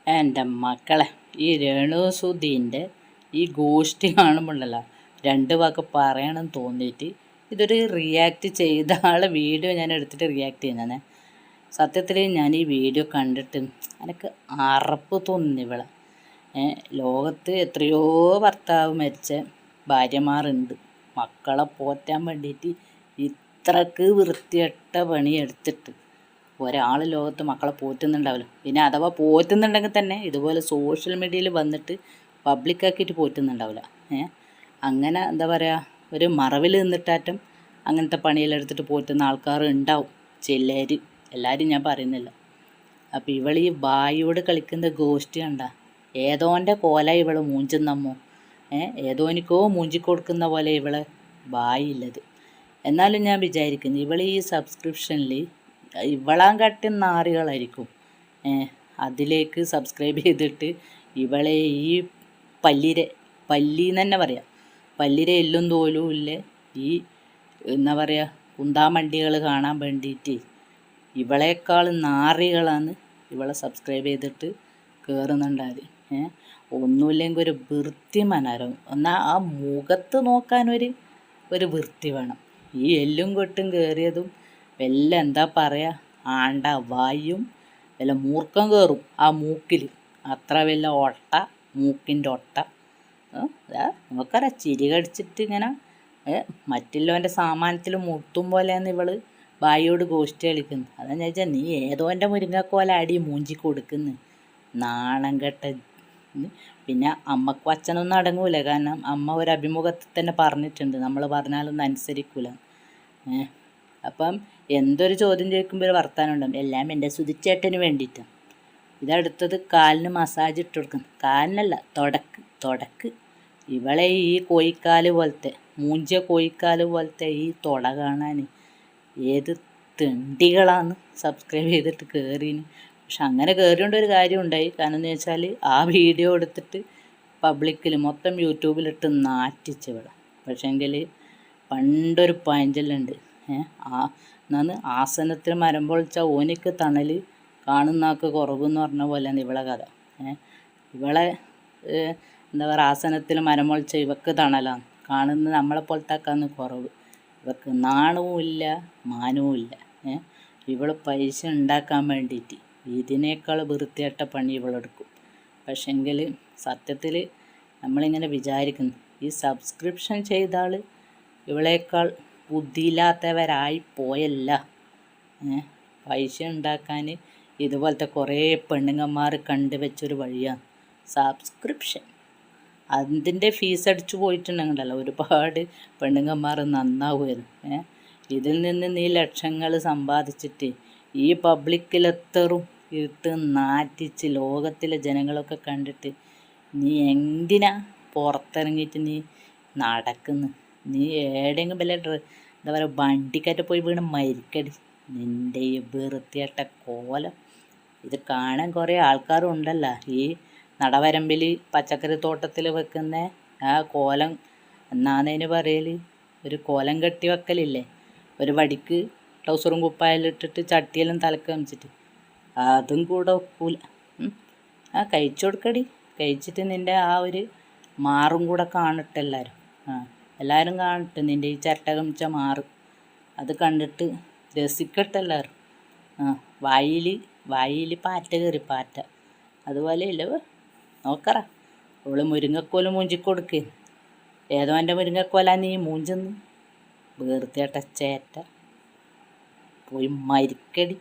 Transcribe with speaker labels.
Speaker 1: എൻ്റെ മക്കളെ, ഈ രേണുസുധീൻ്റെ ഈ ഗോഷ്ടി കാണുമ്പോഴല്ലോ രണ്ട് വാക്ക് പറയണം തോന്നിയിട്ട് ഇതൊരു റിയാക്ട് ചെയ്ത ആളെ വീഡിയോ ഞാൻ എടുത്തിട്ട് റിയാക്ട് ചെയ്യുന്നതാണ്. സത്യത്തിൽ ഞാൻ ഈ വീഡിയോ കണ്ടിട്ട് എനിക്ക് അറപ്പ് തോന്നി. ഇവളെ ലോകത്ത് എത്രയോ ഭർത്താവ് മരിച്ച ഭാര്യമാരുണ്ട്. മക്കളെ പോറ്റാൻ വേണ്ടിയിട്ട് ഇത്രക്ക് വൃത്തികെട്ട പണിയെടുത്തിട്ട് ഒരാൾ ലോകത്ത് മക്കളെ പോറ്റുന്നുണ്ടാവില്ല. പിന്നെ അഥവാ പോറ്റുന്നുണ്ടെങ്കിൽ തന്നെ ഇതുപോലെ സോഷ്യൽ മീഡിയയിൽ വന്നിട്ട് പബ്ലിക്കാക്കിയിട്ട് പോറ്റുന്നുണ്ടാവില്ല. അങ്ങനെ എന്താ പറയുക, ഒരു മറവിൽ നിന്നിട്ടാറ്റം അങ്ങനത്തെ പണിയെടുത്തിട്ട് പോറ്റുന്ന ആൾക്കാർ ഉണ്ടാവും ചിലർ, എല്ലാവരും ഞാൻ പറയുന്നില്ല. അപ്പോൾ ഇവൾ ഈ ബായിയോട് കളിക്കുന്ന ഗോഷ്ടി കണ്ട ഏതോൻ്റെ കോല ഇവൾ മൂഞ്ചുന്നമ്മോ, ഏതോനിക്കോ മൂഞ്ചി കൊടുക്കുന്ന പോലെ ഇവളെ ബായില്ലത്. എന്നാലും ഞാൻ വിചാരിക്കുന്നു ഇവൾ ഈ സബ്സ്ക്രിപ്ഷനിൽ ഇവളാൻ കട്ടി നാറികളായിരിക്കും അതിലേക്ക് സബ്സ്ക്രൈബ് ചെയ്തിട്ട് ഇവളെ ഈ പല്ലീന്ന് തന്നെ പറയാം, പല്ലിരെ എല്ലും തോലും ഇല്ലേ ഈ എന്താ പറയുക കുന്താമണ്ടികൾ കാണാൻ വേണ്ടിയിട്ട് ഇവളേക്കാൾ നാറികളാണ് ഇവളെ സബ്സ്ക്രൈബ് ചെയ്തിട്ട് കയറുന്നുണ്ടായത്. ഒന്നുമില്ലെങ്കിൽ ഒരു വൃത്തി മനോരം, എന്നാൽ ആ മുഖത്ത് നോക്കാനൊരു വൃത്തി വേണം. ഈ എല്ലും കൊട്ടും കയറിയതും വല്ല എന്താ പറയുക ആണ്ട വായും വല്ല മൂർക്കം കയറും ആ മൂക്കിൽ, അത്ര വല്ല ഒട്ട മൂക്കിൻ്റെ ഒട്ട. നമുക്കറിയാം ചിരി കടിച്ചിട്ട് ഇങ്ങനെ മറ്റുള്ളവൻ്റെ സാമാനത്തിൽ മുട്ടും പോലെയാണ് ഇവള് ബായിയോട് ഗോഷ്ടി കളിക്കുന്നത്. അതെന്ന് വെച്ചാൽ നീ ഏതോ എൻ്റെ മുരിങ്ങക്കോല അടി മൂഞ്ചി കൊടുക്കുന്നു, നാണം കെട്ട. പിന്നെ അമ്മക്കും അച്ഛനൊന്നും അടങ്ങൂല, കാരണം അമ്മ ഒരു അഭിമുഖത്തിൽ തന്നെ പറഞ്ഞിട്ടുണ്ട് നമ്മൾ പറഞ്ഞാലൊന്നും അനുസരിക്കൂല. അപ്പം എന്തൊരു ചോദ്യം ചോദിക്കുമ്പോൾ ഒരു വർത്താനം ഉണ്ടാകും, എല്ലാം എൻ്റെ സുധിച്ചേട്ടന് വേണ്ടിയിട്ടാണ്. ഇതടുത്തത് കാലിന് മസാജ് ഇട്ട് കൊടുക്കുന്നു, കാലിനല്ല തുടക്ക്. ഇവളെ ഈ കോഴിക്കാല് പോലത്തെ മൂഞ്ചിയ കോഴിക്കാല് പോലത്തെ ഈ തുട കാണാൻ ഏത് തെണ്ടികളാണ് സബ്സ്ക്രൈബ് ചെയ്തിട്ട് കയറിന്. പക്ഷെ അങ്ങനെ കയറിയോണ്ട് ഒരു കാര്യം ഉണ്ടായി. കാരണം എന്ന് വെച്ചാൽ ആ വീഡിയോ എടുത്തിട്ട് പബ്ലിക്കിൽ മൊത്തം യൂട്യൂബിലിട്ട് നാറ്റിച്ചവളെ. പക്ഷേങ്കിൽ പണ്ടൊരു പഴഞ്ചൊല്ലുണ്ട്, എന്നാന്ന് ആസനത്തിൽ മരം പൊളിച്ചാൽ ഓനിക്ക് തണൽ കാണുന്നാക്ക് കുറവെന്ന് പറഞ്ഞ പോലെയാണ് ഇവളെ കഥ. ഇവളെ എന്താ പറയുക ആസനത്തിൽ മരം പൊളിച്ച ഇവക്ക് തണലാണ് കാണുന്ന, നമ്മളെ പോലത്താക്കാന്ന് കുറവ്. ഇവക്ക് നാണവും ഇല്ല മാനവും ഇല്ല. ഇവൾ പൈസ ഉണ്ടാക്കാൻ വേണ്ടിയിട്ട് ഇതിനേക്കാൾ വൃത്തികെട്ട പണി ഇവളെടുക്കും. പക്ഷെങ്കിൽ സത്യത്തിൽ നമ്മളിങ്ങനെ വിചാരിക്കുന്നു ഈ സബ്സ്ക്രിപ്ഷൻ ചെയ്ത ആൾ ഇവളേക്കാൾ ബുദ്ധിയില്ലാത്തവരായി പോയല്ല. പൈസ ഉണ്ടാക്കാൻ ഇതുപോലത്തെ കുറേ പെണ്ണുങ്ങന്മാർ കണ്ടുവച്ചൊരു വഴിയാണ് സബ്സ്ക്രിപ്ഷൻ. അതിൻ്റെ ഫീസ് അടിച്ചു പോയിട്ടുണ്ടെങ്കിലല്ലോ ഒരുപാട് പെണ്ണുങ്ങന്മാർ നന്നാവുമായിരുന്നു. ഇതിൽ നിന്ന് നീ ലക്ഷങ്ങൾ സമ്പാദിച്ചിട്ട് ഈ പബ്ലിക്കിലെത്തറും ഇട്ട് നാറ്റിച്ച് ലോകത്തിലെ ജനങ്ങളൊക്കെ കണ്ടിട്ട് നീ എന്തിനാ പുറത്തിറങ്ങിയിട്ട് നീ നടക്കുന്നു? നീ എവിടെയെങ്കിലും വല്ല എന്താ പറയുക വണ്ടിക്കറ്റ് പോയി വീണ് മരിക്കടി. നിൻ്റെ ഈ വൃത്തികെട്ട കോലം ഇത് കാണാൻ കുറേ ആൾക്കാരും ഉണ്ടല്ലോ. ഈ നടവരമ്പിൽ പച്ചക്കറി തോട്ടത്തിൽ വെക്കുന്ന ആ കോലം എന്നാന്നതിന് പറയൽ, ഒരു കോലം കെട്ടി വെക്കലില്ലേ, ഒരു വടിക്ക് ട്രൗസറും കുപ്പായിലിട്ടിട്ട് ചട്ടിയെല്ലാം തലക്ക് വെച്ചിട്ട്, അതും കൂടെ ഒക്കൂല. കഴിച്ചു കൊടുക്കടി. കഴിച്ചിട്ട് നിൻ്റെ ആ ഒരു മാറും കൂടെ കാണട്ടെ എല്ലാവരും. എല്ലാവരും കാണട്ടെ നിൻ്റെ ഈ ചിരട്ട കമിച്ച മാറും. അത് കണ്ടിട്ട് രസിക്കട്ടെ എല്ലാവരും. വായിൽ പാറ്റ കയറി പാറ്റ അതുപോലെയല്ലേ നോക്കറ. അവള് മുരിങ്ങക്കോല് മൂഞ്ചിക്കൊടുക്ക്. ഏതോ എൻ്റെ മുരിങ്ങക്കോല നീ മൂഞ്ചെന്ന് വൃത്തികെട്ട ചേറ്റ. പോയി മരിക്കടി.